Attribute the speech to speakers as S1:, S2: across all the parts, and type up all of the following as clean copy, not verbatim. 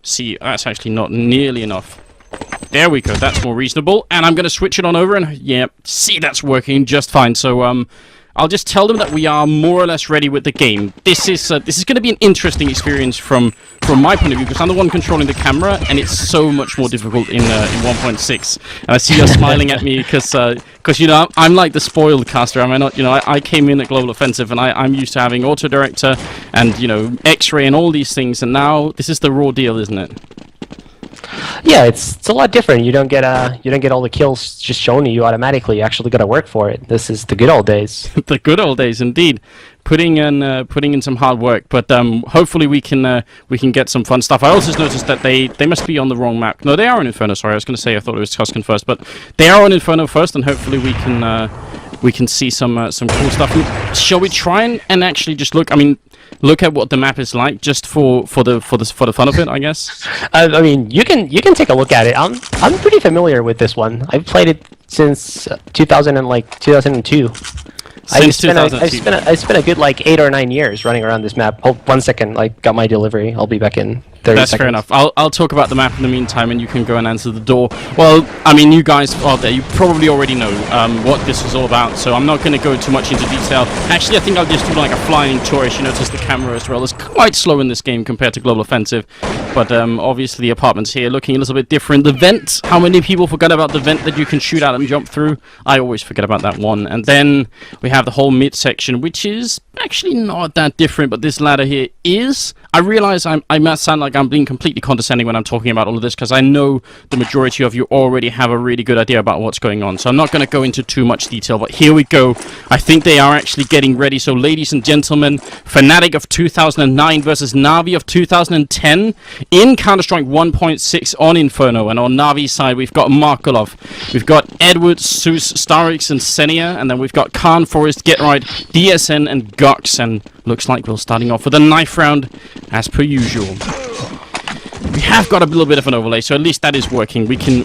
S1: See, that's actually not nearly enough. There we go, that's more reasonable. And I'm going to switch it on over, and yeah, see, that's working just fine. So, I'll just tell them that we are more or less ready with the game. This is going to be an interesting experience from my point of view, because I'm the one controlling the camera, and it's so much more difficult in 1.6. And I see you're smiling at me because you know, I'm like the spoiled caster, am I not? You know, I came in at Global Offensive, and I'm used to having auto director and, you know, X-ray and all these things, and now this is the raw deal, isn't it?
S2: Yeah, it's a lot different. You don't get all the kills just shown to you automatically. You actually got to work for it. This is the good old days.
S1: The good old days, indeed. Putting in some hard work, but hopefully we can get some fun stuff. I also noticed that they must be on the wrong map. No, they are on Inferno. Sorry, I was going to say I thought it was Tuscan first, but they are on Inferno first, and hopefully we can see some cool stuff. Shall we try and actually just look? I mean, look at what the map is like, just for the fun of it, I guess.
S2: I mean, you can take a look at it. I'm pretty familiar with this one. I've played it since 2002. I spent a good like 8 or 9 years running around this map. Hold 1 second, I got my delivery. I'll be back in 30
S1: That's
S2: seconds.
S1: fair enough. I'll talk about the map in the meantime, and you can go and answer the door. Well, I mean, you guys out there, you probably already know what this is all about, so I'm not going to go too much into detail. Actually, I think I'll just do like a flying tour. As you notice, the camera as well is quite slow in this game compared to Global Offensive, but obviously the apartments here looking a little bit different. The vent, how many people forgot about the vent that you can shoot out and jump through? I always forget about that one. And then we have the whole midsection, which is actually not that different, but this ladder here is. I realize I must sound like I'm being completely condescending when I'm talking about all of this, because I know the majority of you already have a really good idea about what's going on, so I'm not going to go into too much detail, but here we go. I think they are actually getting ready. So ladies and gentlemen, Fnatic of 2009 versus Navi of 2010 in Counter-Strike 1.6 on Inferno, and on Navi's side we've got Markolov, we've got Edward, Zeus, Starix, and Senia, and then we've got Khan, Forest, Get Right, DSN, and Gox, and looks like we're starting off with a knife round as per usual. We have got a little bit of an overlay, so at least that is working. We can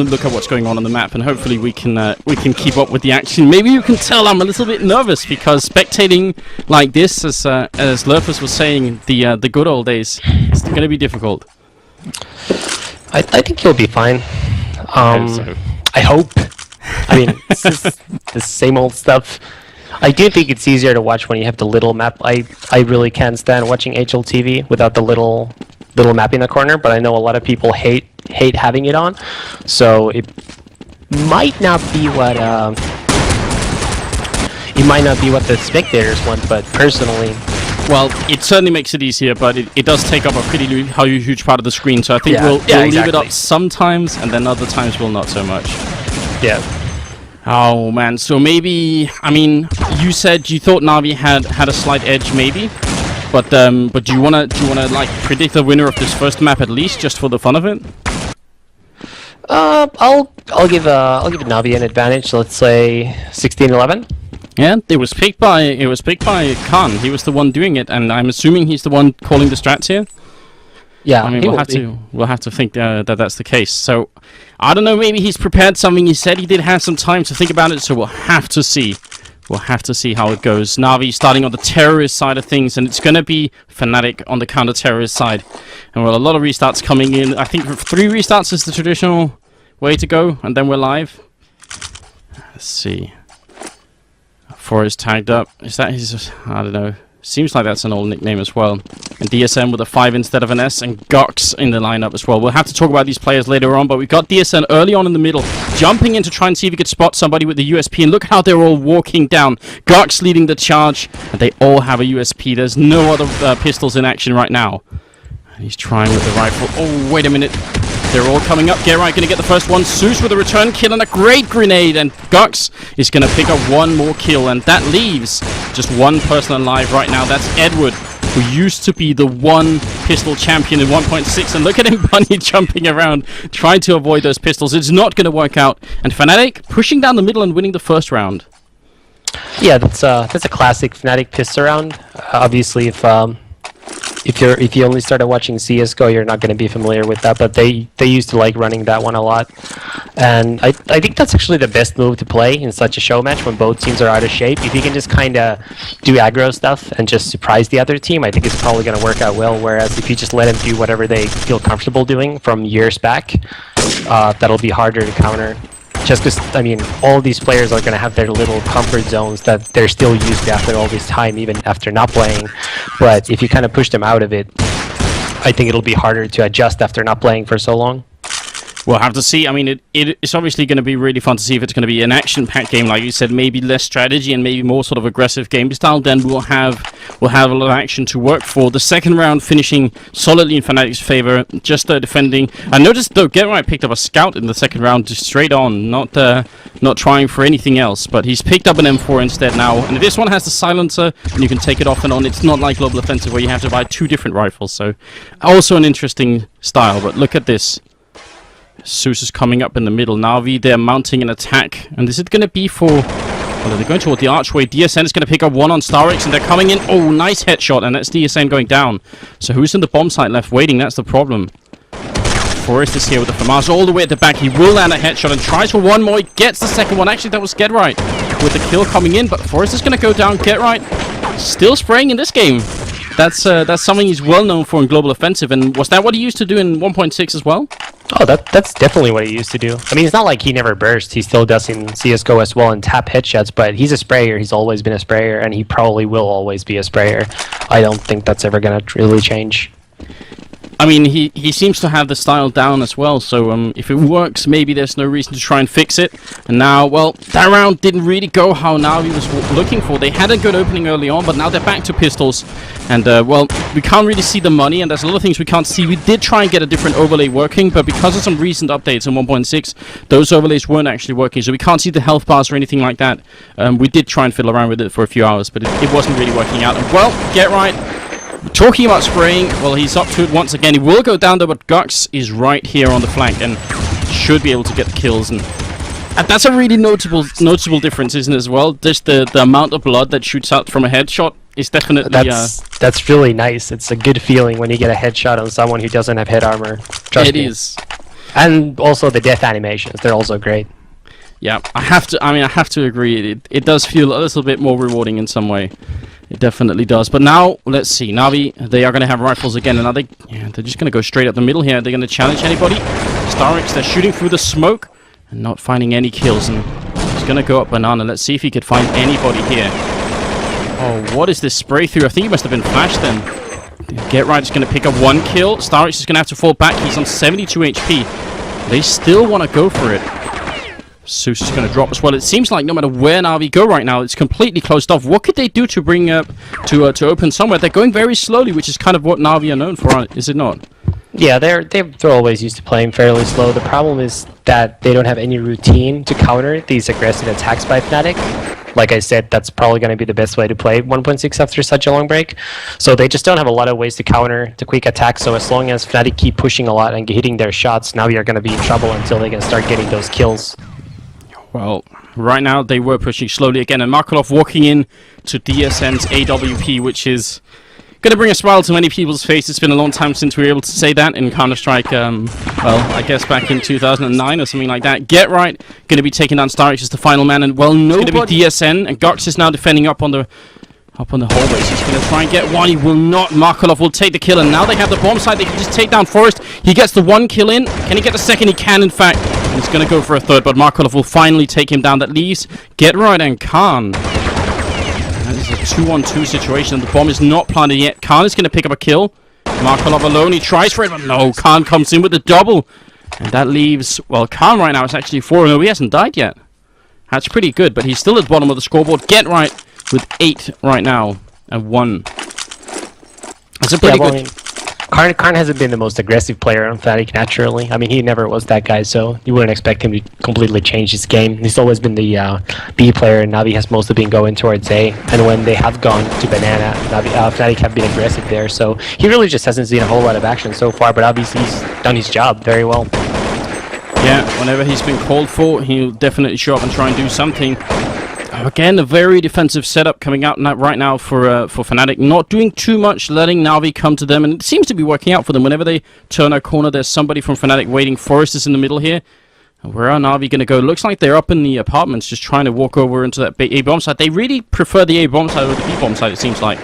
S1: look at what's going on the map, and hopefully we can keep up with the action. Maybe you can tell I'm a little bit nervous, because spectating like this, as Lurpus was saying, the good old days, it's going to be difficult.
S2: I think you'll be fine. I hope. I mean, it's just the same old stuff. I do think it's easier to watch when you have the little map. I really can't stand watching HLTV without the little map in the corner, but I know a lot of people hate having it on. So it might not be what the spectators want, but personally,
S1: well, it certainly makes it easier, but it does take up a pretty huge part of the screen. So I think we'll leave it up sometimes, and then other times we'll not so much.
S2: Yeah.
S1: Oh man, so maybe, I mean, you said you thought Navi had a slight edge, maybe, but do you wanna like predict the winner of this first map at least, just for the fun of it?
S2: I'll give Navi an advantage. So let's say 16-11.
S1: Yeah, it was picked by Khan. He was the one doing it, and I'm assuming he's the one calling the strats here.
S2: Yeah,
S1: I mean, we'll have to think that that's the case. So, I don't know, maybe he's prepared something. He said he did have some time to think about it, so we'll have to see. We'll have to see how it goes. Navi starting on the terrorist side of things, and it's going to be Fnatic on the counter-terrorist side. And well, a lot of restarts coming in. I think 3 restarts is the traditional way to go, and then we're live. Let's see. Forest tagged up. Is that his... I don't know. Seems like that's an old nickname as well. And DSN with a 5 instead of an S, and Gox in the lineup as well. We'll have to talk about these players later on, but we've got DSN early on in the middle, jumping in to try and see if he could spot somebody with the USP, and look how they're all walking down. Gox leading the charge, and they all have a USP. There's no other pistols in action right now. And he's trying with the rifle. Oh, wait a minute. They're all coming up. Get Right going to get the first one. Zeus with a return kill and a great grenade. And Gox is going to pick up one more kill. And that leaves just one person alive right now. That's Edward, who used to be the one pistol champion in 1.6. And look at him bunny jumping around, trying to avoid those pistols. It's not going to work out. And Fnatic pushing down the middle and winning the first round.
S2: Yeah, that's a classic Fnatic pistol round. Obviously, if if you only started watching CS:GO, you're not going to be familiar with that. But they used to like running that one a lot, and I think that's actually the best move to play in such a show match when both teams are out of shape. If you can just kind of do aggro stuff and just surprise the other team, I think it's probably going to work out well. Whereas if you just let them do whatever they feel comfortable doing from years back, that'll be harder to counter. Just because, I mean, all these players are going to have their little comfort zones that they're still used to after all this time, even after not playing. But if you kind of push them out of it, I think it'll be harder to adjust after not playing for so long.
S1: We'll have to see. I mean, it's obviously going to be really fun to see if it's going to be an action-packed game, like you said, maybe less strategy and maybe more sort of aggressive game style. Then we'll have a lot of action to work for. The second round finishing solidly in Fnatic's favor, just defending. I noticed though, GetRight picked up a scout in the second round, just straight on, not trying for anything else. But he's picked up an M4 instead now, and this one has the silencer, and you can take it off and on. It's not like Global Offensive where you have to buy 2 different rifles. So, also an interesting style. But look at this. Zeus is coming up in the middle. Navi, they're mounting an attack. And is it going to be for... Well, they're going toward the archway. DSN is going to pick up one on Starix, and they're coming in. Oh, nice headshot, and that's DSN going down. So who's in the bomb site left waiting? That's the problem. Forrest is here with the FAMAS all the way at the back. He will land a headshot and tries for one more. He gets the second one. Actually, that was GetRight with the kill coming in, but Forrest is going to go down. GetRight still spraying in this game. That's something he's well known for in Global Offensive, and was that what he used to do in 1.6 as well?
S2: Oh, that's definitely what he used to do. I mean, it's not like he never bursts. He still does in CSGO as well and tap headshots, but he's a sprayer. He's always been a sprayer, and he probably will always be a sprayer. I don't think that's ever going to really change.
S1: I mean, he seems to have the style down as well, so if it works, maybe there's no reason to try and fix it. And now, well, that round didn't really go how Navi was looking for. They had a good opening early on, but now they're back to pistols. And, well, we can't really see the money, and there's a lot of things we can't see. We did try and get a different overlay working, but because of some recent updates in 1.6, those overlays weren't actually working, so we can't see the health bars or anything like that. We did try and fiddle around with it for a few hours, but it wasn't really working out. And, well, GetRight. Talking about spraying, well, he's up to it once again. He will go down there, but Gux is right here on the flank and should be able to get the kills. And that's a really noticeable difference, isn't it, as well? Just the amount of blood that shoots out from a headshot is definitely...
S2: That's really nice. It's a good feeling when you get a headshot on someone who doesn't have head armor. Trust me. It is. And also the death animations, they're also great.
S1: Yeah, I have to agree. It does feel a little bit more rewarding in some way. It definitely does. But now, let's see. Navi, they are going to have rifles again. And they're just going to go straight up the middle here. They're going to challenge anybody. Starix, they're shooting through the smoke and not finding any kills. And he's going to go up Banana. Let's see if he could find anybody here. Oh, what is this spray through? I think he must have been flashed then. GetRight is going to pick up one kill. Starix is going to have to fall back. He's on 72 HP. They still want to go for it. Zeus is going to drop as well. It seems like no matter where Navi go right now, it's completely closed off. What could they do to bring up to open somewhere? They're going very slowly, which is kind of what Navi are known for, is it not?
S2: Yeah, they're always used to playing fairly slow. The problem is that they don't have any routine to counter these aggressive attacks by Fnatic. Like I said, that's probably going to be the best way to play 1.6 after such a long break. So they just don't have a lot of ways to counter the quick attacks. So as long as Fnatic keep pushing a lot and hitting their shots, Navi are going to be in trouble until they can start getting those kills.
S1: Well, right now they were pushing slowly again, and Markelov walking in to DSN's AWP, which is going to bring a smile to many people's face. It's been a long time since we were able to say that in Counter-Strike, well, I guess back in 2009 or something like that. GetRight going to be taking down Starix as the final man, and well, nobody... It's going to be DSN, and Gux is now defending up on the hallways. He's going to try and get one. He will not. Markelov will take the kill, and now they have the bomb site. They can just take down Forrest. He gets the one kill in. Can he get the second? He can, in fact. And he's going to go for a third, but Markelov will finally take him down. That leaves GetRight and Khan. That is a 2-on-2 situation, and the bomb is not planted yet. Khan is going to pick up a kill. Markelov alone. He tries for it, but no. Khan comes in with the double. And that leaves... Well, Khan right now is actually 4-0. He hasn't died yet. That's pretty good, but he's still at the bottom of the scoreboard. GetRight with 8 right now and 1. That's a pretty good...
S2: Karn hasn't been the most aggressive player on Fnatic naturally. I mean, he never was that guy, so you wouldn't expect him to completely change his game. He's always been the B player, and Navi has mostly been going towards A. And when they have gone to Banana, Fnatic have been aggressive there. So he really just hasn't seen a whole lot of action so far, but obviously he's done his job very well.
S1: Yeah, whenever he's been called for, he'll definitely show up and try and do something. Again, a very defensive setup coming out right now for Fnatic. Not doing too much, letting Navi come to them, and it seems to be working out for them. Whenever they turn a corner, there's somebody from Fnatic waiting. Forest is in the middle here. Where are Navi going to go? Looks like they're up in the apartments, just trying to walk over into that A-bomb side. They really prefer the A-bomb side over the B-bomb side, it seems like.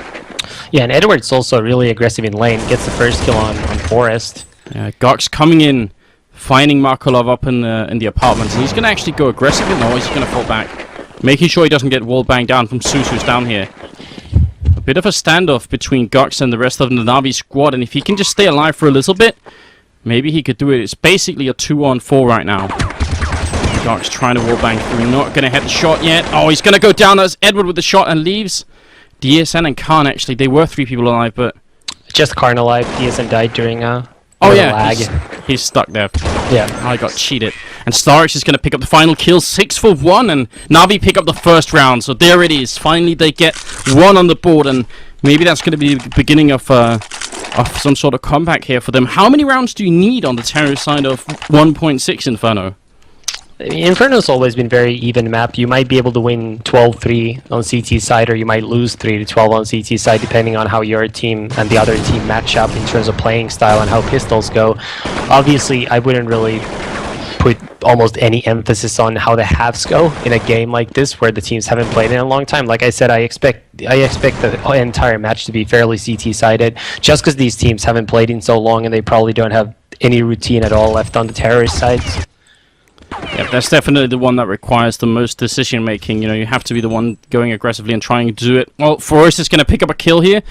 S2: Yeah, and Edward's also really aggressive in lane. Gets the first kill on Forest.
S1: Yeah, Gox coming in, finding Markolov up in the apartments. And he's going to actually go aggressive. No, he's going to fall back. Making sure he doesn't get wall banged down from Zeus, who's down here. A bit of a standoff between Gox and the rest of the Navi squad. And if he can just stay alive for a little bit, maybe he could do it. It's basically a 2-on-4 right now. Gox trying to wall bang through. Not going to hit the shot yet. Oh, he's going to go down as Edward with the shot and leaves. DSN and Khan, actually. They were 3 people alive, but...
S2: Just Khan alive. DSN died during
S1: oh, yeah.
S2: lag.
S1: He's stuck there.
S2: Yeah.
S1: I got cheated. And Starix is going to pick up the final kill, 6 for 1, and Navi pick up the first round. So there it is. Finally, they get 1 on the board, and maybe that's going to be the beginning of some sort of comeback here for them. How many rounds do you need on the terrorist side of 1.6 Inferno?
S2: Inferno's always been very even map. You might be able to win 12-3 on CT side, or you might lose 3-12 on CT side, depending on how your team and the other team match up in terms of playing style and how pistols go. Obviously, I wouldn't really put almost any emphasis on how the halves go in a game like this, where the teams haven't played in a long time. Like I said, I expect the entire match to be fairly CT sided, just because these teams haven't played in so long, and they probably don't have any routine at all left on the terrorist sides.
S1: Yeah, that's definitely the one that requires the most decision making. You know, you have to be the one going aggressively and trying to do it. Well, Forrest is going to pick up a kill here.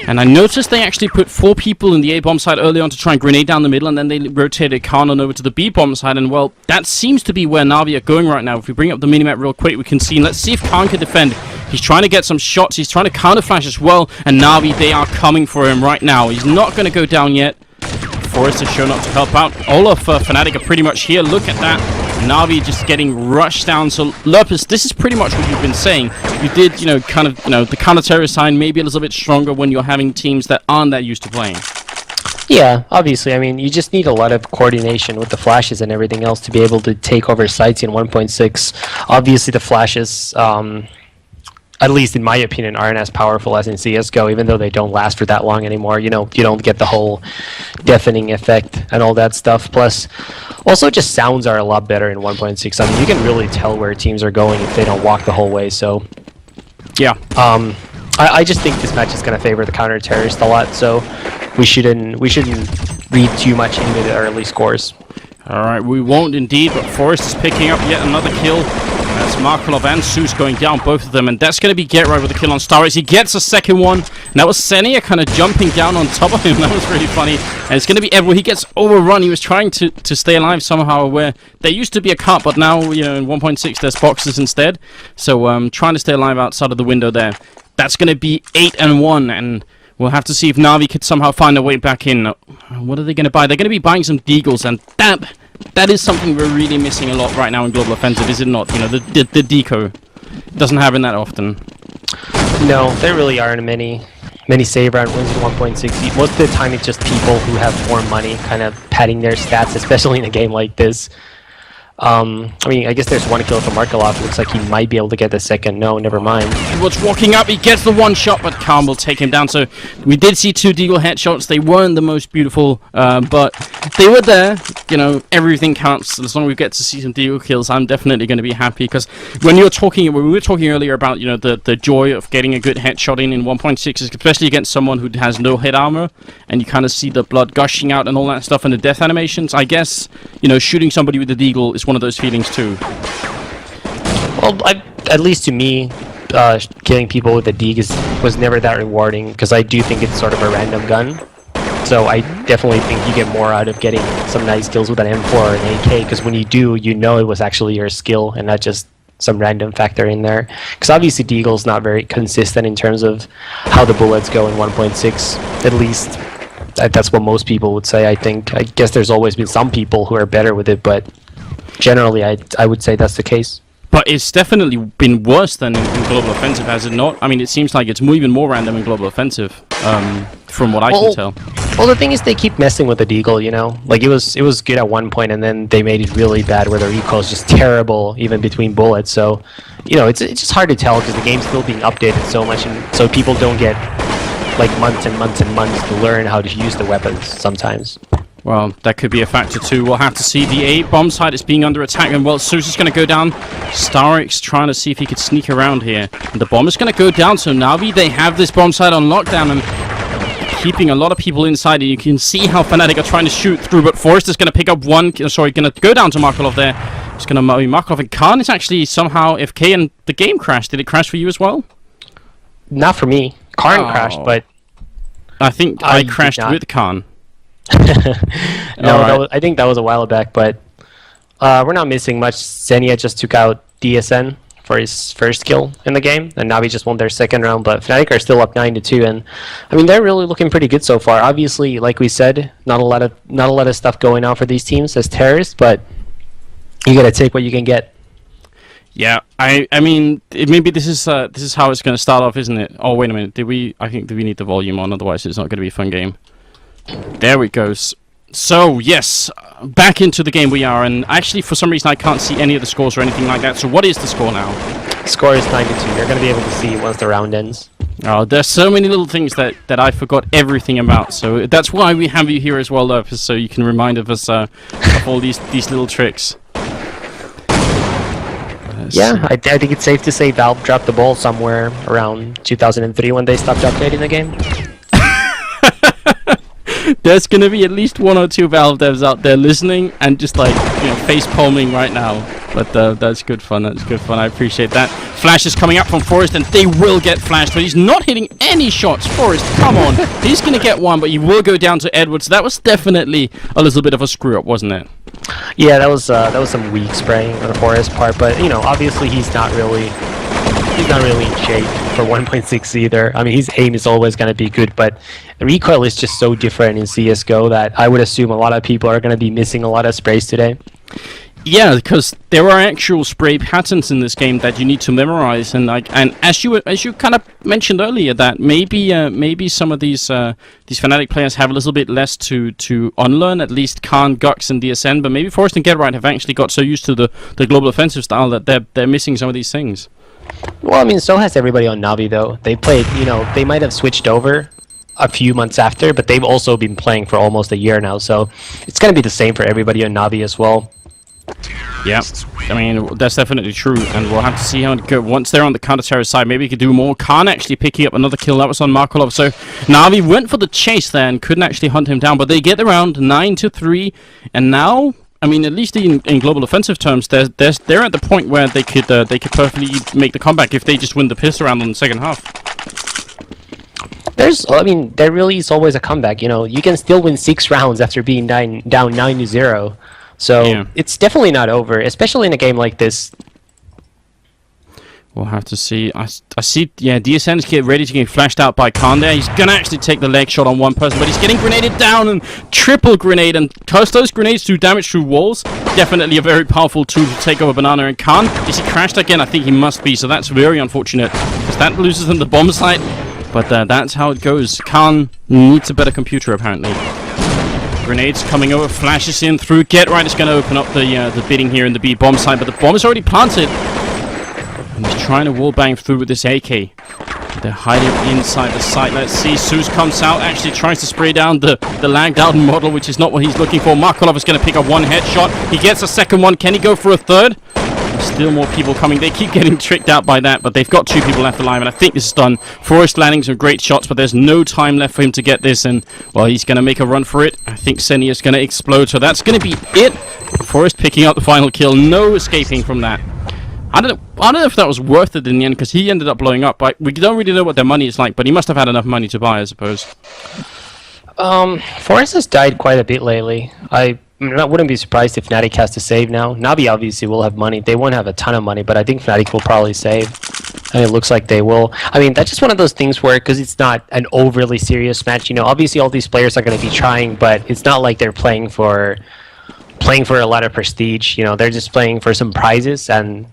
S1: And I noticed they actually put 4 people in the A-bomb side early on to try and grenade down the middle, and then they rotated Khan on over to the B-bomb side. And, well, that seems to be where Navi are going right now. If we bring up the minimap real quick, we can see. Let's see if Khan can defend. He's trying to get some shots. He's trying to counter flash as well. And Navi, they are coming for him right now. He's not going to go down yet. Forrest has shown up to help out. All of Fnatic are pretty much here. Look at that. Navi just getting rushed down. So, Lurpus, this is pretty much what you've been saying. You did, the counter-terrorist sign maybe a little bit stronger when you're having teams that aren't that used to playing.
S2: Yeah, obviously. I mean, you just need a lot of coordination with the flashes and everything else to be able to take over sites in 1.6. Obviously, the flashes... at least in my opinion, aren't as powerful as in CSGO, even though they don't last for that long anymore. You know, you don't get the whole deafening effect and all that stuff. Plus, also just sounds are a lot better in 1.6. I mean, you can really tell where teams are going if they don't walk the whole way, so... Yeah. I just think this match is going to favor the counter-terrorist a lot, so we shouldn't read too much into the early scores.
S1: Alright, we won't indeed, but Forrest is picking up yet another kill. That's Markolov and Zeus going down, both of them, and that's going to be Get Right with the kill on Starix. He gets a second one, and that was Senia kind of jumping down on top of him. That was really funny. And it's going to be Edward. He gets overrun. He was trying to stay alive somehow, where there used to be a cut, but now, you know, in 1.6 there's boxes instead. So trying to stay alive outside of the window there. That's going to be 8-1, and we'll have to see if Navi could somehow find a way back in. What are they going to buy? They're going to be buying some Deagles, and that is something we're really missing a lot right now in Global Offensive, is it not? You know, the deco doesn't happen that often.
S2: No, there really aren't many save round wins in 1.6. Most of the time it's just people who have more money kind of padding their stats, especially in a game like this. I mean, I guess there's one kill from Markolov. Looks like he might be able to get the second. No, never mind.
S1: Edward's walking up. He gets the one shot, but Khan will take him down. So we did see 2 Deagle headshots. They weren't the most beautiful, but they were there. You know, everything counts. As long as we get to see some Deagle kills, I'm definitely going to be happy. Because when we were talking earlier about, you know, the joy of getting a good headshot in 1.6, especially against someone who has no head armor, and you kind of see the blood gushing out and all that stuff, and the death animations. I guess, you know, shooting somebody with the Deagle is one of those feelings too.
S2: Well, at least to me, killing people with a Deag was never that rewarding, because I do think it's sort of a random gun. So I definitely think you get more out of getting some nice kills with an M4 or an AK, because when you do, you know it was actually your skill and not just some random factor in there. Because obviously Deagle's not very consistent in terms of how the bullets go in 1.6, at least. That's what most people would say, I think. I guess there's always been some people who are better with it, but generally I would say that's the case.
S1: But it's definitely been worse than in Global Offensive, has it not? I mean, it seems like it's even more random in Global Offensive, from what I can tell.
S2: Well, the thing is, they keep messing with the deagle, you know? Like, it was good at one point, and then they made it really bad where the recoil is just terrible, even between bullets. So, you know, it's just hard to tell because the game's still being updated so much, and so people don't get, like, months and months and months to learn how to use the weapons sometimes.
S1: Well, that could be a factor too. We'll have to see. The A bomb site is being under attack, and well, Zeus is going to go down. Starix trying to see if he could sneak around here. And the bomb is going to go down, so Navi, they have this bomb site on lockdown, and keeping a lot of people inside, and you can see how Fnatic are trying to shoot through, but Forrest is going to pick up one, sorry, going to go down to Markolov there. It's going to be Markolov, and Khan is actually somehow FK, and the game crashed. Did it crash for you as well?
S2: Not for me. Khan crashed, but...
S1: I think I crashed with Khan.
S2: No, right. I think that was a while back, but we're not missing much. Xenia just took out DSN for his first kill in the game, and Navi just won their second round, but Fnatic are still up 9-2, and I mean, they're really looking pretty good so far. Obviously, like we said, not a lot of stuff going on for these teams as terrorists, but you gotta take what you can get.
S1: Yeah, I mean, maybe this is how it's going to start off, isn't it? Oh, wait a minute. Do we need the volume on? Otherwise, it's not going to be a fun game. There it goes. So, yes, back into the game we are, and actually, for some reason, I can't see any of the scores or anything like that. So, what is the score now?
S2: Score is 9-2. You're going to be able to see once the round ends.
S1: Oh, there's so many little things that I forgot everything about. So that's why we have you here as well, Lopez, so you can remind us of all these little tricks.
S2: Yeah, I think it's safe to say Valve dropped the ball somewhere around 2003 when they stopped updating the game.
S1: There's gonna be at least 1 or 2 Valve devs out there listening and just like, you know, face palming right now. But that's good fun. That's good fun. I appreciate that. Flash is coming up from Forrest, and they will get flashed, but he's not hitting any shots. Forrest, come on. He's gonna get one, but he will go down to Edwards. That was definitely a little bit of a screw up, wasn't it?
S2: Yeah, that was some weak spraying on the Forrest part, but you know, obviously he's not really in shape for 1.6 either. I mean, his aim is always going to be good, but the recoil is just so different in CSGO that I would assume a lot of people are going to be missing a lot of sprays today. Yeah,
S1: because there are actual spray patterns in this game that you need to memorize, and as you kind of mentioned earlier, that maybe some of these Fnatic players have a little bit less to unlearn. At least Khan, Gux, and DSN, but maybe Forrest and GetRight have actually got so used to the global offensive style that they're missing some of these things.
S2: Well, I mean, so has everybody on Navi, though. They played, you know, they might have switched over a few months after, but they've also been playing for almost a year now, so it's going to be the same for everybody on Navi as well.
S1: Yeah, I mean, that's definitely true, and we'll have to see how it goes. Once they're on the counter-terror side, maybe he could do more. Khan actually picking up another kill. That was on Markolov, so Navi went for the chase there and couldn't actually hunt him down, but they get the round 9-3, and now... I mean, at least in global offensive terms, they're at the point where they could perfectly make the comeback if they just win the pistol round in the second half.
S2: I mean, there really is always a comeback. You know, you can still win 6 rounds after being down 9-0. So yeah. It's definitely not over, especially in a game like this.
S1: We'll have to see. I see, yeah, DSN is getting ready to get flashed out by Khan there. He's going to actually take the leg shot on one person, but he's getting grenaded down and triple grenade. And because those grenades do damage through walls, definitely a very powerful tool to take over Banana. And Khan, is he crashed again? I think he must be, so that's very unfortunate, because that loses him the bomb site. But that's how it goes. Khan needs a better computer, apparently. Grenades coming over, flashes in through. GetRight is going to open up the bidding here in the B bomb site, but the bomb is already planted. And he's trying to wallbang through with this AK. They're hiding inside the site. Let's see. Zeus comes out, actually tries to spray down the lagged out model, which is not what he's looking for. Markolov is going to pick up one headshot. He gets a second one. Can he go for a third? There's still more people coming. They keep getting tricked out by that, but they've got 2 people left alive, and I think this is done. Forrest landing some great shots, but there's no time left for him to get this, and, well, he's going to make a run for it. I think Xenia is going to explode, so that's going to be it. Forrest picking up the final kill. No escaping from that. I don't know if that was worth it in the end, because he ended up blowing up. But we don't really know what their money is like, but he must have had enough money to buy, I suppose.
S2: Forrest has died quite a bit lately. I wouldn't be surprised if Fnatic has to save now. Navi obviously will have money. They won't have a ton of money, but I think Fnatic will probably save. And it looks like they will. I mean, that's just one of those things where, because it's not an overly serious match, you know, obviously all these players are going to be trying, but it's not like they're playing for a lot of prestige. You know, they're just playing for some prizes, and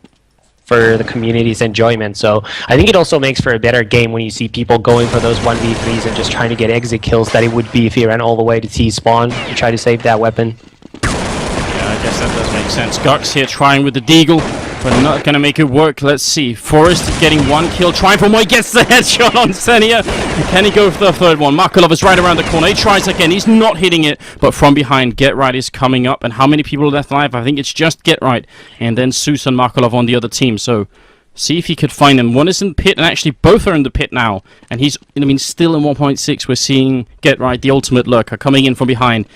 S2: for the community's enjoyment. So I think it also makes for a better game when you see people going for those 1v3s and just trying to get exit kills that it would be if you ran all the way to T-spawn to try to save that weapon.
S1: I guess that does make sense. Gux here trying with the Deagle, but not going to make it work. Let's see. Forrest getting one kill, trying for more. He gets the headshot on Xenia. Can he go for the third one? Markolov is right around the corner. He tries again. He's not hitting it, but from behind, Get Right is coming up. And how many people are left alive? I think it's just Get Right, and then Zeus and Markolov on the other team. So see if he could find them. One is in the pit, and actually both are in the pit now. And he's, I mean, still in 1.6. We're seeing Get Right, the ultimate lurker, coming in from behind.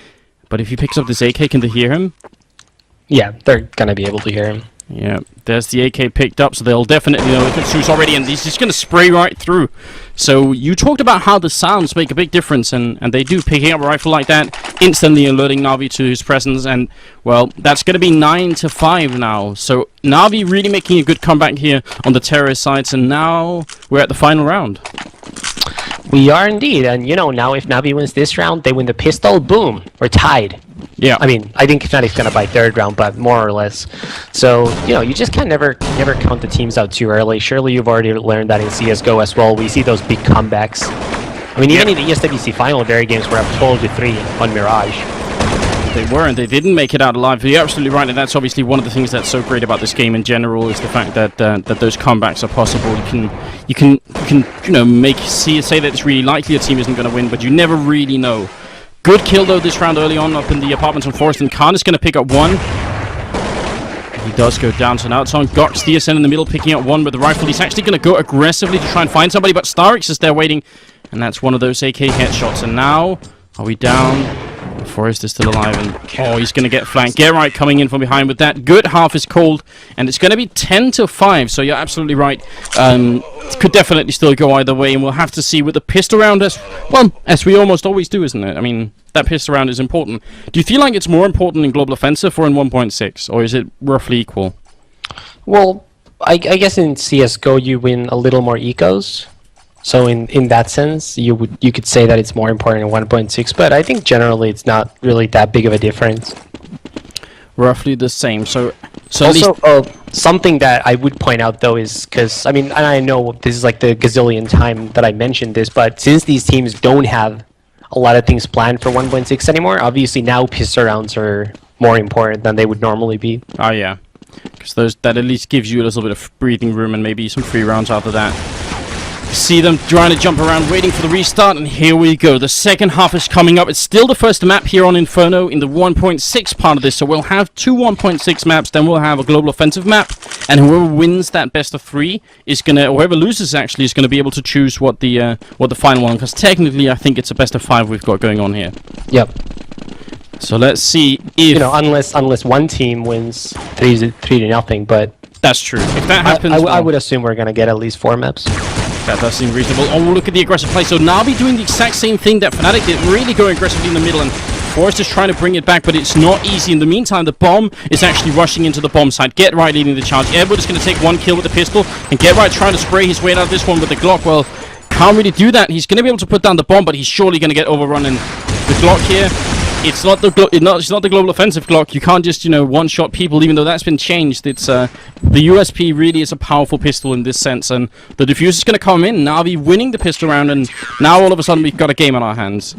S1: But if he picks up this AK, can they hear him?
S2: Yeah, they're gonna be able to hear him.
S1: Yeah, there's the AK picked up, so they'll definitely know if it's Zeus already, and he's just going to spray right through. So you talked about how the sounds make a big difference, and they do. Picking up a rifle like that, instantly alerting Navi to his presence, and, well, that's going to be 9-5 now. So Navi really making a good comeback here on the terrorist sides, and now we're at the final round.
S2: We are indeed, and you know, now if Navi wins this round, they win the pistol, boom, we're tied.
S1: Yeah.
S2: I mean, I think Fnatic's gonna buy third round, but more or less. So, you know, you just can never count the teams out too early. Surely you've already learned that in CSGO as well. We see those big comebacks. I mean, even in the ESWC final, very games were up 12-3 on Mirage.
S1: They weren't. They didn't make it out alive. You're absolutely right, and that's obviously one of the things that's so great about this game in general is the fact that that those comebacks are possible. You can you know say that it's really likely a team isn't going to win, but you never really know. Good kill though this round early on up in the apartments on Forest, and Khan is going to pick up one. He does go down, so now it's on Gox DSN in the middle picking up one with the rifle. He's actually going to go aggressively to try and find somebody, but Starix is there waiting, and that's one of those AK headshots. And now, are we down? Forrest is still alive, and oh, he's going to get flanked. Get Right coming in from behind with that. Good half is called, and it's going to be 10-5, so you're absolutely right. It could definitely still go either way, and we'll have to see with the pistol round as we almost always do, isn't it? I mean, that pistol round is important. Do you feel like it's more important in Global Offensive or in 1.6, or is it roughly equal?
S2: Well, I guess in CSGO you win a little more ecos. So in that sense, you could say that it's more important in 1.6, but I think generally it's not really that big of a difference.
S1: Roughly the same. So
S2: also, something that I would point out though is because I mean, and I know this is like the gazillion time that I mentioned this, but since these teams don't have a lot of things planned for 1.6 anymore, obviously now pistol rounds are more important than they would normally be.
S1: Oh yeah, because that at least gives you a little bit of breathing room and maybe some free rounds after that. See them trying to jump around, waiting for the restart, and here we go. The second half is coming up. It's still the first map here on Inferno in the 1.6 part of this, so we'll have two 1.6 maps, then we'll have a global offensive map, and whoever wins that best of three is gonna, or whoever loses actually, is gonna be able to choose what the final one. Because technically, I think it's a best of 5 we've got going on here.
S2: Yep.
S1: So let's see if,
S2: you know, unless one team wins 3-0, but
S1: that's true. If that happens,
S2: I would assume we're gonna get at least 4 maps.
S1: That does seem reasonable. Oh, look at the aggressive play. So Navi doing the exact same thing that Fnatic did, really going aggressively in the middle, and Forrest is trying to bring it back, but it's not easy. In the meantime, the bomb is actually rushing into the bomb site. Get Right leading the charge. Edward is going to take one kill with the pistol, and Get Right trying to spray his way out of this one with the Glock. Well, can't really do that. He's going to be able to put down the bomb, but he's surely going to get overrun. And the Glock here, it's not the global offensive Glock. You can't just, you know, one-shot people, even though that's been changed. It's the USP really is a powerful pistol in this sense, and the diffuser is going to come in. Navi winning the pistol round, and now all of a sudden we've got a game on our hands.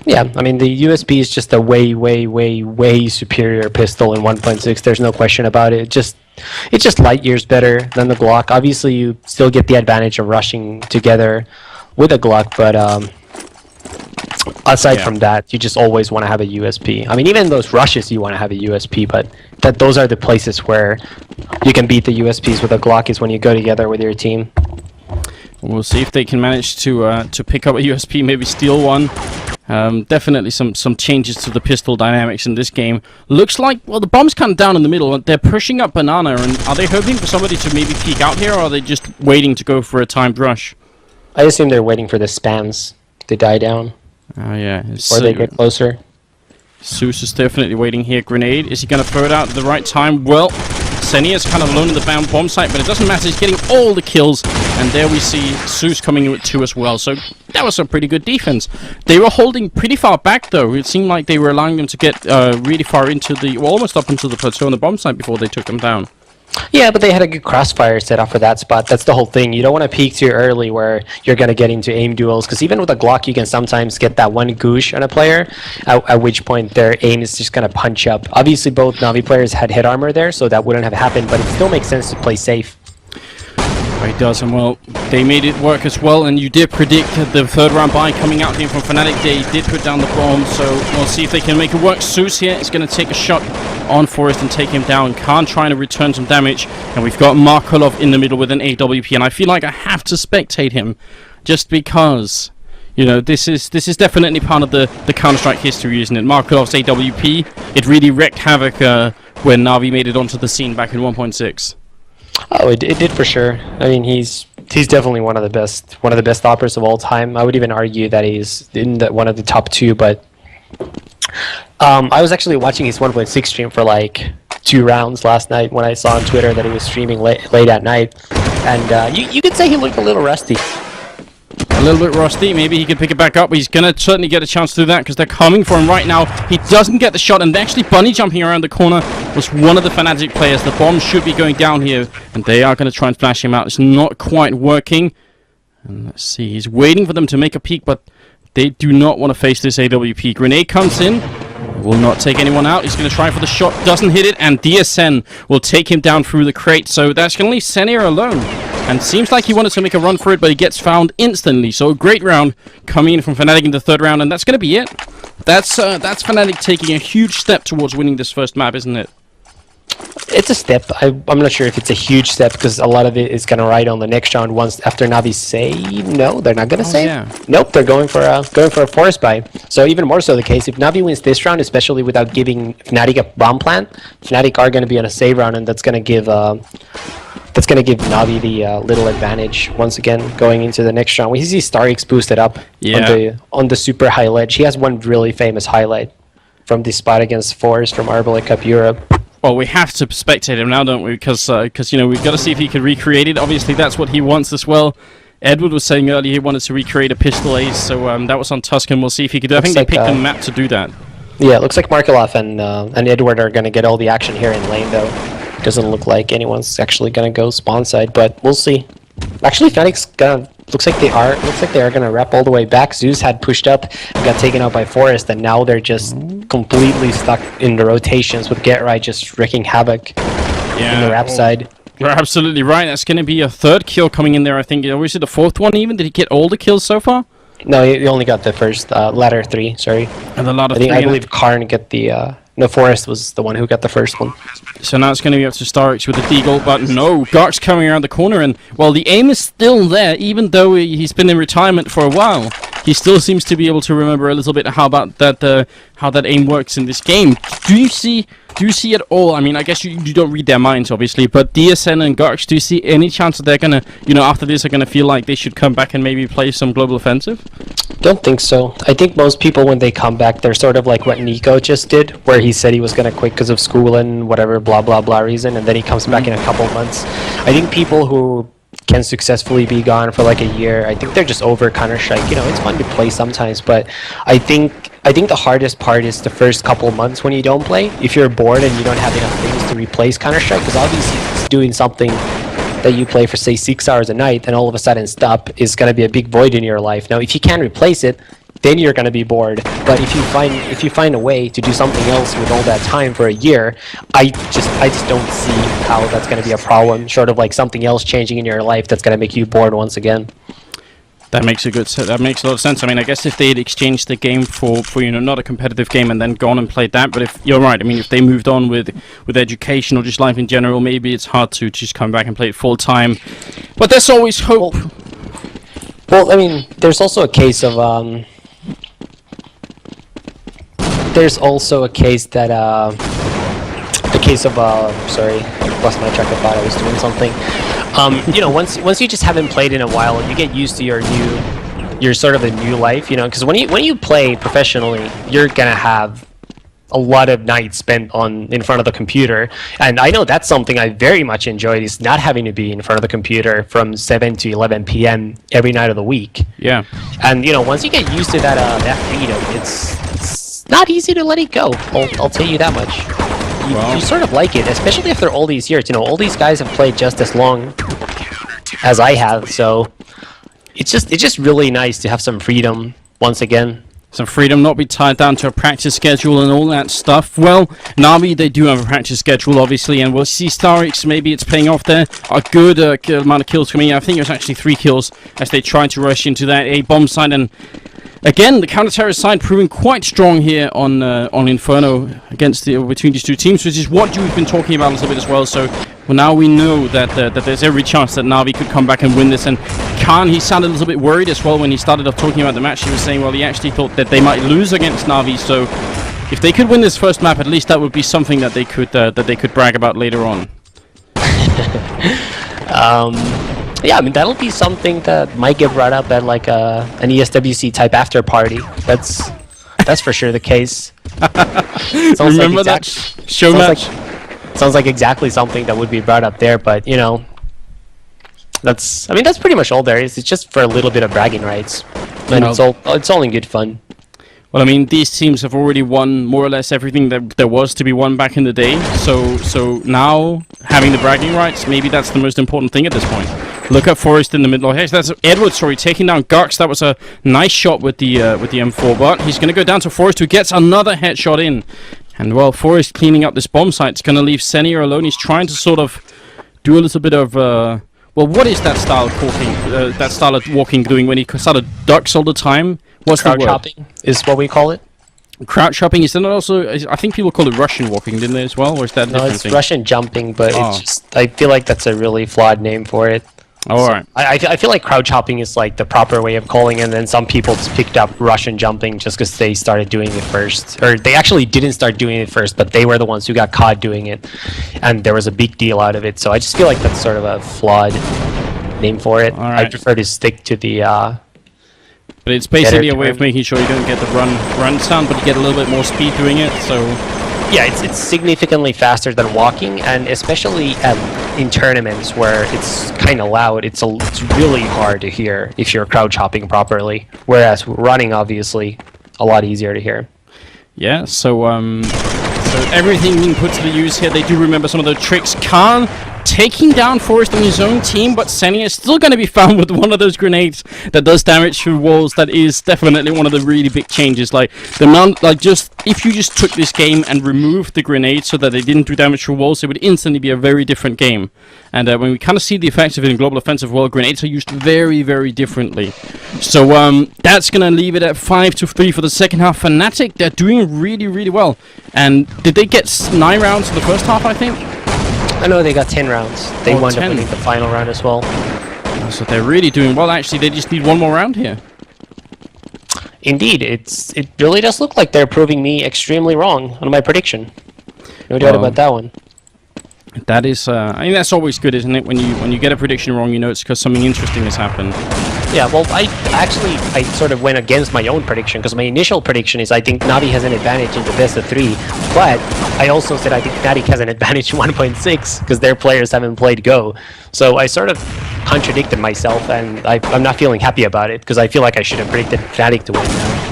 S2: Yeah, I mean the USP is just a way superior pistol in 1.6. There's no question about it. It's just light years better than the Glock. Obviously, you still get the advantage of rushing together with a Glock, but aside from that, you just always want to have a USP. I mean, even those rushes, you want to have a USP, but those are the places where you can beat the USPs with a Glock is when you go together with your team.
S1: We'll see if they can manage to pick up a USP, maybe steal one. Definitely some changes to the pistol dynamics in this game. Looks like, well, the bomb's kind of down in the middle. They're pushing up Banana, and are they hoping for somebody to maybe peek out here, or are they just waiting to go for a timed rush?
S2: I assume they're waiting for the spams to die down.
S1: Oh yeah.
S2: Or they get closer.
S1: Zeus is definitely waiting here. Grenade. Is he going to throw it out at the right time? Well, Xenia is kind of alone in the bound bomb site, but it doesn't matter. He's getting all the kills. And there we see Zeus coming in with 2 as well. So that was a pretty good defense. They were holding pretty far back, though. It seemed like they were allowing them to get really far into the, well, almost up into the plateau on the bomb site before they took them down.
S2: Yeah, but they had a good crossfire set up for that spot. That's the whole thing. You don't want to peek too early where you're going to get into aim duels, because even with a Glock, you can sometimes get that one goosh on a player, at which point their aim is just going to punch up. Obviously, both Navi players had hit armor there, so that wouldn't have happened, but it still makes sense to play safe.
S1: It does, and well, they made it work as well, and you did predict the third round buy coming out here from Fnatic. They did put down the bomb, so we'll see if they can make it work. Zeus here is going to take a shot on Forest and take him down. Khan trying to return some damage, and we've got Markolov in the middle with an AWP, and I feel like I have to spectate him, just because, you know, this is definitely part of the Counter-Strike history, isn't it? Markolov's AWP, it really wreaked havoc when Navi made it onto the scene back in 1.6.
S2: Oh, it did for sure. I mean, he's definitely one of the best operators of all time. I would even argue that he's in one of the top 2. But I was actually watching his 1.6 stream for like 2 rounds last night when I saw on Twitter that he was streaming late at night, and you could say he looked a little rusty.
S1: A little bit rusty. Maybe he could pick it back up. He's going to certainly get a chance to do that because they're coming for him right now. He doesn't get the shot, and actually bunny jumping around the corner was one of the Fnatic players. The bomb should be going down here, and they are going to try and flash him out. It's not quite working. And let's see. He's waiting for them to make a peek, but they do not want to face this AWP. Grenade comes in. Will not take anyone out. He's going to try for the shot. Doesn't hit it, and DSN will take him down through the crate. So that's going to leave Senir alone. And seems like he wanted to make a run for it, but he gets found instantly. So a great round coming in from Fnatic in the third round, and that's going to be it. That's Fnatic taking a huge step towards winning this first map, isn't it?
S2: It's a step. I'm not sure if it's a huge step, because a lot of it is going to ride on the next round. Once after Navi say no, they're not going to say.
S1: Yeah.
S2: Nope, they're going for a forest buy. So even more so the case if Navi wins this round, especially without giving Fnatic a bomb plant, Fnatic are going to be on a save round, and that's going to give Navi the little advantage once again going into the next round. We see StarX boosted up on the super high ledge. He has one really famous highlight from this spot against Forest from Arbalec Cup Europe.
S1: Well, we have to spectate him now, don't we? Because you know, we've got to see if he can recreate it. Obviously, that's what he wants as well. Edward was saying earlier he wanted to recreate a pistol ace, so that was on Tuscan. We'll see if he could do it. I think they picked the map to do that. Yeah,
S2: it looks like Markolov and Edward are going to get all the action here in lane, though. Doesn't look like anyone's actually going to go spawn side, but we'll see. Actually, Fnatic's gonna looks like they are gonna wrap all the way back. Zeus had pushed up and got taken out by Forest, and now they're just completely stuck in the rotations with Get Right just wreaking havoc in the wrap side.
S1: You're absolutely right. That's going to be a third kill coming in there, I think. Was it the fourth one even? Did he get all the kills so far?
S2: No, he only got the first ladder 3. Sorry.
S1: And the ladder 3.
S2: I believe Karn get the. No, Forest was the one who got the first one.
S1: So now it's going to be up to StarX with the deagle, but no, Gark's coming around the corner, and well, the aim is still there, even though he's been in retirement for a while. He still seems to be able to remember a little bit how that aim works in this game. Do you see at all? I mean, I guess you don't read their minds, obviously, but DSN and Garks, do you see any chance that they're gonna, you know, after this, are gonna feel like they should come back and maybe play some global offensive?
S2: Don't think so. I think most people, when they come back, they're sort of like what Nico just did, where he said he was gonna quit because of school and whatever blah blah blah reason, and then he comes back in a couple months. I think people who can successfully be gone for like a year, I think they're just over Counter-Strike. You know, it's fun to play sometimes, but I think the hardest part is the first couple months when you don't play. If you're bored and you don't have enough things to replace Counter-Strike, because obviously it's doing something that you play for say 6 hours a night and all of a sudden stop is going to be a big void in your life. Now, if you can replace it, then you're going to be bored. But if you find a way to do something else with all that time for a year, I just don't see how that's going to be a problem, short of like something else changing in your life that's going to make you bored once again.
S1: That makes a lot of sense. I mean, I guess if they'd exchanged the game for you know, not a competitive game and then gone and played that, but if you're right, I mean, if they moved on with education or just life in general, maybe it's hard to just come back and play it full time. But there's always hope.
S2: Well, I mean, there's also a case of sorry, I lost my track of thought. I was doing something. You know, once you just haven't played in a while, you get used to your sort of a new life. You know, because when you play professionally, you're gonna have a lot of nights spent in front of the computer, and I know that's something I very much enjoyed, is not having to be in front of the computer from 7 to 11 p.m. every night of the week.
S1: Yeah.
S2: And you know, once you get used to that freedom, it's not easy to let it go. I'll tell you that much. you sort of like it, especially after all these years. You know, all these guys have played just as long as I have, so it's just really nice to have some freedom once again.
S1: Some freedom, not be tied down to a practice schedule and all that stuff. Well, Navi, they do have a practice schedule, obviously, and we'll see Starix, maybe it's paying off there. A good amount of kills coming in. I think it was actually 3 kills as they tried to rush into that A bomb side. And again, the counter-terrorist side proving quite strong here on Inferno against between these two teams, which is what you've been talking about a little bit as well. So now we know that that there's every chance that Navi could come back and win this. And Khan, he sounded a little bit worried as well when he started off talking about the match. He was saying, well, he actually thought that they might lose against Navi. So if they could win this first map, at least that would be something that they could brag about later on.
S2: Yeah, I mean, that'll be something that might get brought up at like an ESWC type after party. That's for sure the case.
S1: Remember that show match?
S2: Sounds like exactly something that would be brought up there, but you know, that's pretty much all there is. It's just for a little bit of bragging rights, and it's all in good fun.
S1: Well, I mean, these teams have already won more or less everything that there was to be won back in the day. So now having the bragging rights, maybe that's the most important thing at this point. Look at Forest in the middle. Hey, that's Edward, sorry, taking down Gux. That was a nice shot with the M4, but he's going to go down to Forest, who gets another headshot in. And well, Forest cleaning up this bomb site. It's going to leave Senior alone. He's trying to sort of do a little bit of well, what is that style of walking? That style of walking doing when he sort of ducks all the time? What's the word?
S2: Crouch hopping is what we call it.
S1: Crouch hopping, is that also? I think people call it Russian walking, didn't they as well? Or is that a different
S2: it's
S1: thing?
S2: Russian jumping, but it's just, I feel like that's a really flawed name for it.
S1: Alright.
S2: I feel like crouch hopping is like the proper way of calling it, and then some people just picked up Russian jumping just because they started doing it first. Or they actually didn't start doing it first, but they were the ones who got caught doing it. And there was a big deal out of it, so I just feel like that's sort of a flawed name for it. I prefer to stick to the...
S1: but it's basically a way of making sure you don't get the run sound, but you get a little bit more speed doing it, so...
S2: Yeah, it's significantly faster than walking, and especially in tournaments where it's kind of loud, it's really hard to hear if you're crouch hopping properly. Whereas running, obviously, a lot easier to hear.
S1: Yeah, so everything being put to the use here. They do remember some of the tricks. Khan taking down Forest on his own team, but Senia is still going to be found with one of those grenades that does damage through walls. That is definitely one of the really big changes. Like the amount, like just if you just took this game and removed the grenades so that they didn't do damage through walls, it would instantly be a very different game. And when we kind of see the effects of it in Global Offensive, well, grenades are used very, very differently. So that's going to leave it at 5-3 for the second half. Fnatic, they're doing really, really well. And did they get 9 rounds in the first half, I think?
S2: I know they got 10 rounds. They wound up winning the final round as well.
S1: So they're really doing well. Actually, they just need one more round here.
S2: Indeed, it really does look like they're proving me extremely wrong on my prediction. No doubt about that one.
S1: That is, I mean, that's always good, isn't it? When you get a prediction wrong, you know it's because something interesting has happened.
S2: Yeah, well, I sort of went against my own prediction, because my initial prediction is I think Navi has an advantage in the best of 3, but I also said I think Fnatic has an advantage in 1.6, because their players haven't played Go. So I sort of contradicted myself, and I'm not feeling happy about it, because I feel like I should have predicted Fnatic to win now.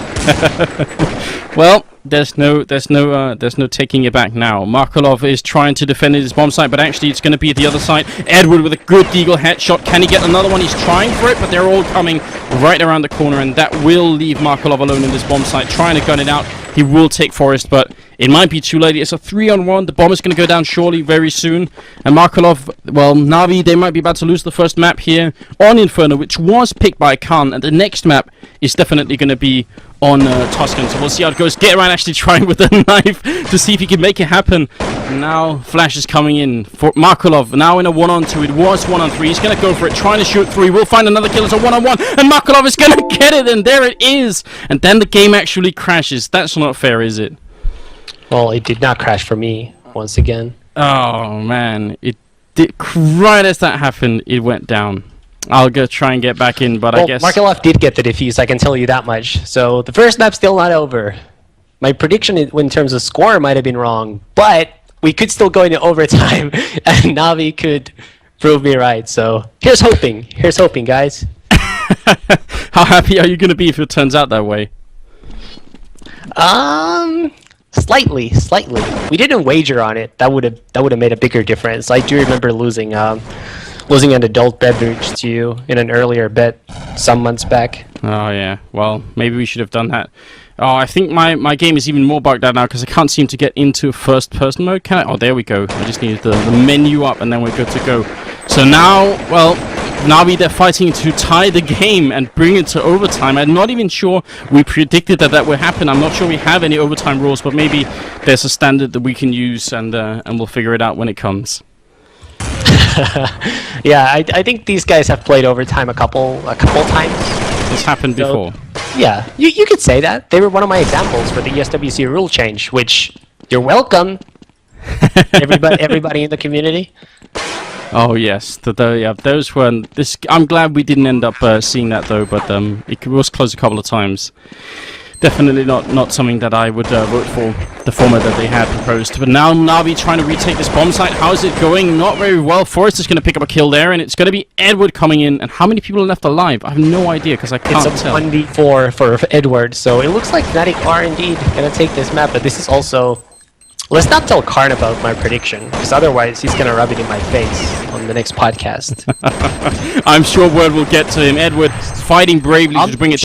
S1: Well, there's no taking it back now. Markolov is trying to defend his bomb site, but actually it's going to be at the other side. Edward with a good deagle headshot. Can he get another one? He's trying for it, but they're all coming right around the corner, and that will leave Markolov alone in this bomb site, trying to gun it out. He will take Forest, but it might be too late. It's a 3-on-1. The bomb is going to go down surely very soon. And Markolov, well, Navi, they might be about to lose the first map here on Inferno, which was picked by Khan, and the next map is definitely going to be on Tuscan. So we'll see how it goes. Get around actually trying with a knife to see if he can make it happen. And now Flash is coming in for Markolov. Now in a 1-on-2. It was 1-on-3. He's going to go for it, trying to shoot 3. We'll find another kill. It's a 1-on-1. And Markolov is going to get it. And there it is. And then the game actually crashes. That's not fair, is it?
S2: Well, it did not crash for me once again.
S1: Oh, man. It did. Right as that happened, it went down. I'll go try and get back in, but I guess...
S2: Markolov did get the defuse, I can tell you that much. So the first map's still not over. My prediction in terms of score might have been wrong, but we could still go into overtime, and Navi could prove me right. So here's hoping. Here's hoping, guys.
S1: How happy are you going to be if it turns out that way?
S2: Slightly. We didn't wager on it. That would have made a bigger difference. I do remember losing an adult beverage to you in an earlier bet some months back.
S1: Oh yeah, well, maybe we should have done that. Oh, I think my game is even more bugged out now because I can't seem to get into first-person mode. Can I? Oh, there we go. I just needed the menu up and then we're good to go. So now, well, Navi, they're fighting to tie the game and bring it to overtime. I'm not even sure we predicted that would happen. I'm not sure we have any overtime rules, but maybe there's a standard that we can use and we'll figure it out when it comes.
S2: Yeah, I think these guys have played overtime a couple times.
S1: This happened before.
S2: Yeah, you could say that. They were one of my examples for the ESWC rule change, which you're welcome, everybody in the community.
S1: Oh yes, yeah, those were. I'm glad we didn't end up seeing that though, but it was close a couple of times. Definitely not something that I would vote for, the format that they had proposed. But now Navi trying to retake this bomb site. How is it going? Not very well. Forrest is going to pick up a kill there, and it's going to be Edward coming in. And how many people are left alive? I have no idea because I can't tell.
S2: It's a 1v4 for Edward, so it looks like Fnatic are indeed going to take this map. But this is also... Let's not tell Karn about my prediction, because otherwise he's going to rub it in my face on the next podcast.
S1: I'm sure word will get to him. Edward fighting bravely to bring it